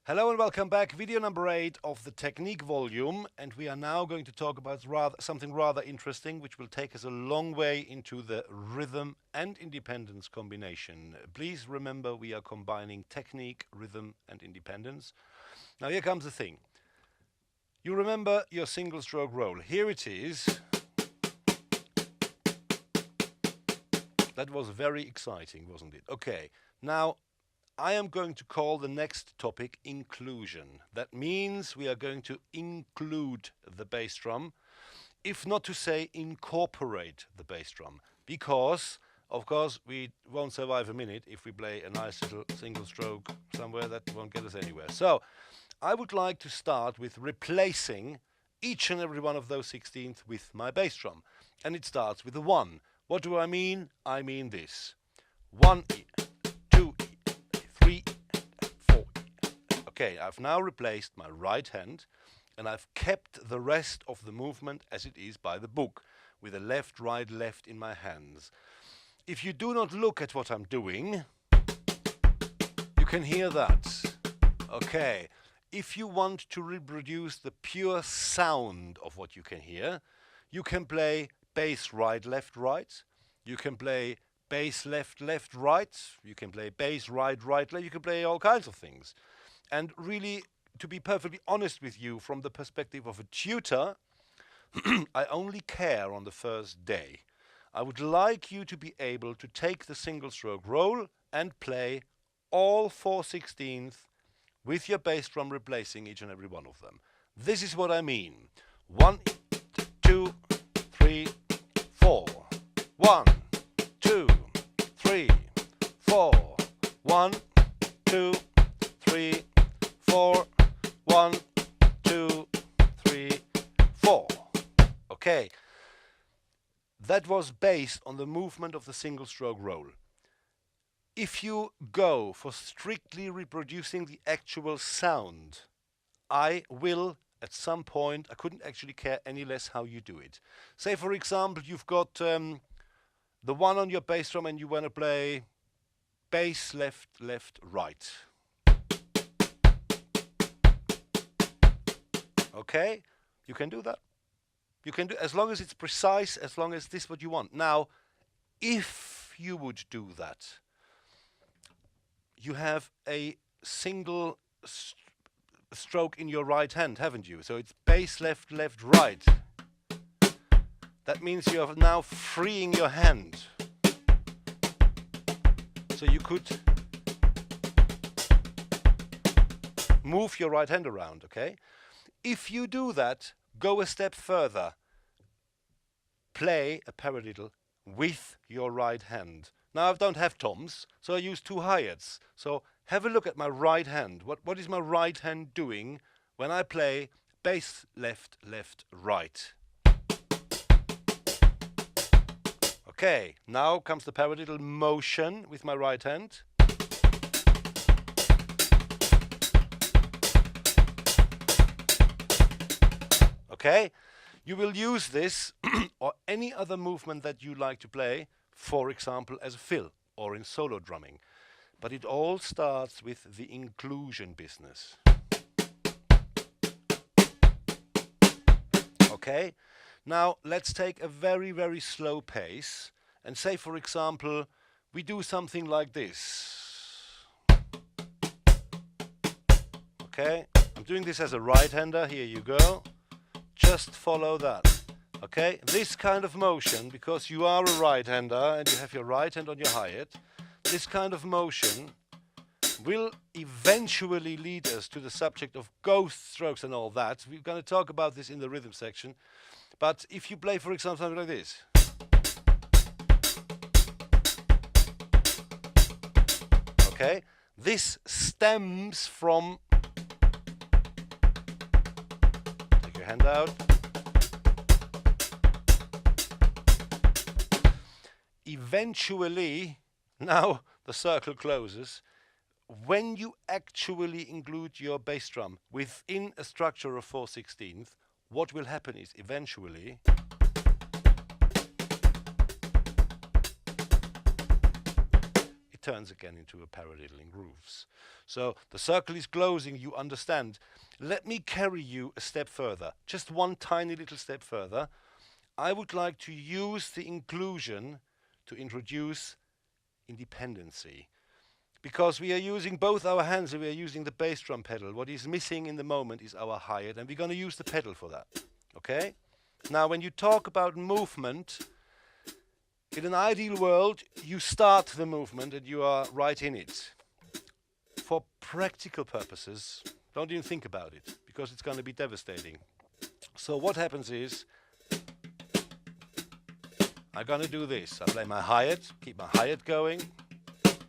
Hello and welcome back. Video number 8 of the technique volume, and we are now going to talk about something rather interesting, which will take us a long way into the rhythm and independence combination. Please remember we are combining technique, rhythm and independence. Now here comes the thing. You remember your single stroke roll. Here it is. That was very exciting, wasn't it? Okay, now I am going to call the next topic inclusion. That means we are going to include the bass drum, if not to say incorporate the bass drum, because of course we won't survive a minute if we play a nice little single stroke somewhere. That won't get us anywhere. So I would like to start with replacing each and every one of those 16th with my bass drum, and it starts with a 1. What do I mean? I mean this: 1 E, 2 E, 3, 4. Okay, I've now replaced my right hand and I've kept the rest of the movement as it is by the book, with a left, right, left in my hands. If you do not look at what I'm doing, you can hear that. Okay, if you want to reproduce the pure sound of what you can hear, you can play bass right, left, right. You can play bass left, left, right. You can play bass right, right, left. You can play all kinds of things. And really, to be perfectly honest with you, from the perspective of a tutor, I only care on the first day. I would like you to be able to take the single stroke roll and play all 4/16 with your bass drum replacing each and every one of them. This is what I mean. 1, 2, 3, 4. 1, 2, 3, 4. 1, 2, 3, 4. 1, 2, 3, 4. Okay. That was based on the movement of the single stroke roll. If you go for strictly reproducing the actual sound, I will at some point, I couldn't actually care any less how you do it. Say for example you've got the 1 on your bass drum and you want to play bass left, left, right. Okay, you can do that. You can do, as long as it's precise, as long as this is what you want. Now, if you would do that, you have a single stroke in your right hand, haven't you? So it's bass left, left, right. That means you are now freeing your hand. So you could move your right hand around, okay? If you do that, go a step further. Play a paradiddle with your right hand. Now I don't have toms, so I use 2 hi-hats. So have a look at my right hand. What is my right hand doing when I play bass left, left, right? Okay, now comes the paradiddle motion with my right hand. Okay, you will use this or any other movement that you like to play, for example as a fill or in solo drumming. But it all starts with the inclusion business. Okay, now let's take a very, very slow pace and say for example we do something like this. Okay, I'm doing this as a right-hander. Here you go. Just follow that. Okay, this kind of motion, because you are a right-hander and you have your right hand on your hi-hat, this kind of motion will eventually lead us to the subject of ghost strokes and all that. We're going to talk about this in the rhythm section. But if you play, for example, something like this. Okay, this stems from, take your hand out. Eventually, now the circle closes. When you actually include your bass drum within a structure of 4/16, what will happen is eventually turns again into a paradiddle in grooves. So the circle is closing, you understand. Let me carry you a step further, just one tiny little step further. I would like to use the inclusion to introduce independency. Because we are using both our hands and we are using the bass drum pedal. What is missing in the moment is our hi-hat, and we're going to use the pedal for that. Okay? Now, when you talk about movement, in an ideal world, you start the movement and you are right in it. For practical purposes, don't even think about it, because it's going to be devastating. So what happens is, I'm going to do this. I play my hi-hat, keep my hi-hat going,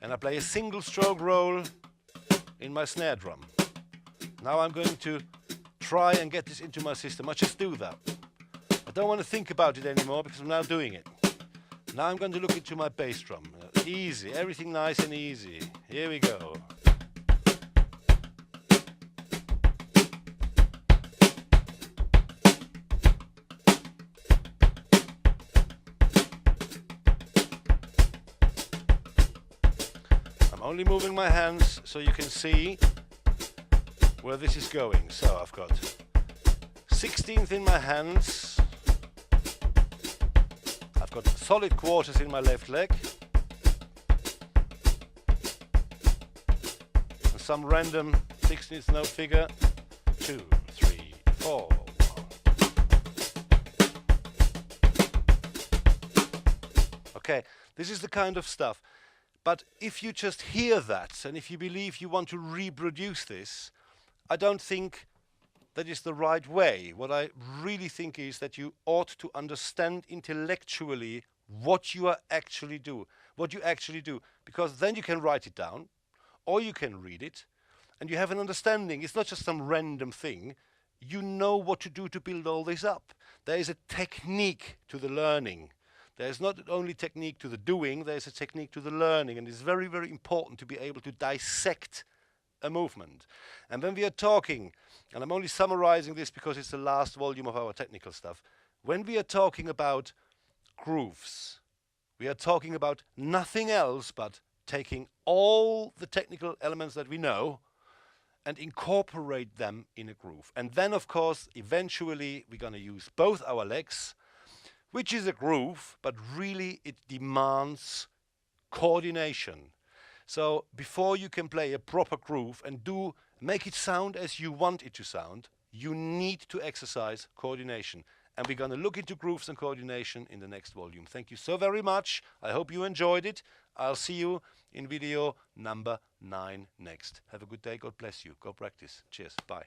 and I play a single stroke roll in my snare drum. Now I'm going to try and get this into my system. I just do that. I don't want to think about it anymore because I'm now doing it. Now I'm going to look into my bass drum. Easy, everything nice and easy. Here we go. I'm only moving my hands so you can see where this is going. So I've got 16th in my hands. I've got solid quarters in my left leg. And some random 16th note figure. 2, 3, 4. Okay, this is the kind of stuff. But if you just hear that, and if you believe you want to reproduce this, I don't think that is the right way. What I really think is that you ought to understand intellectually what you actually do, because then you can write it down, or you can read it, and you have an understanding. It's not just some random thing. You know what to do to build all this up. There is a technique to the learning. There's not only technique to the doing, there's a technique to the learning, and it's very, very important to be able to dissect a movement. And when we are talking, and I'm only summarizing this because it's the last volume of our technical stuff, when we are talking about grooves, we are talking about nothing else but taking all the technical elements that we know and incorporate them in a groove. And then, of course, eventually we're going to use both our legs, which is a groove, but really it demands coordination. So before you can play a proper groove and make it sound as you want it to sound, you need to exercise coordination. And we're going to look into grooves and coordination in the next volume. Thank you so very much. I hope you enjoyed it. I'll see you in video number 9 next. Have a good day. God bless you. Go practice. Cheers. Bye.